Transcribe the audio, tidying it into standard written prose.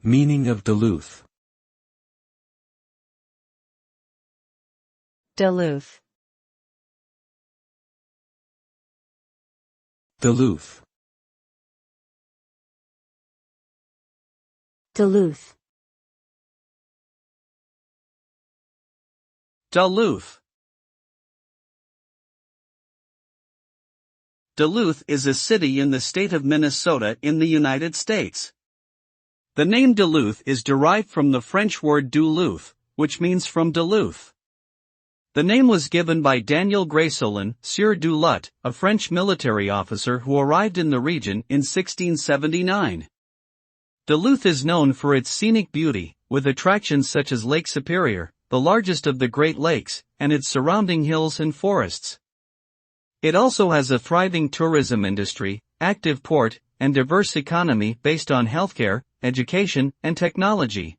Meaning of Duluth. Duluth. Duluth. Duluth. Duluth. Duluth is a city in the state of Minnesota in the United States. The name Duluth is derived from the French word Duluth, which means from Duluth. The name was given by Daniel Greysolon, Sieur du Lut, a French military officer who arrived in the region in 1679. Duluth is known for its scenic beauty, with attractions such as Lake Superior, the largest of the Great Lakes, and its surrounding hills and forests. It also has a thriving tourism industry, active port, and diverse economy based on healthcare, education, and technology.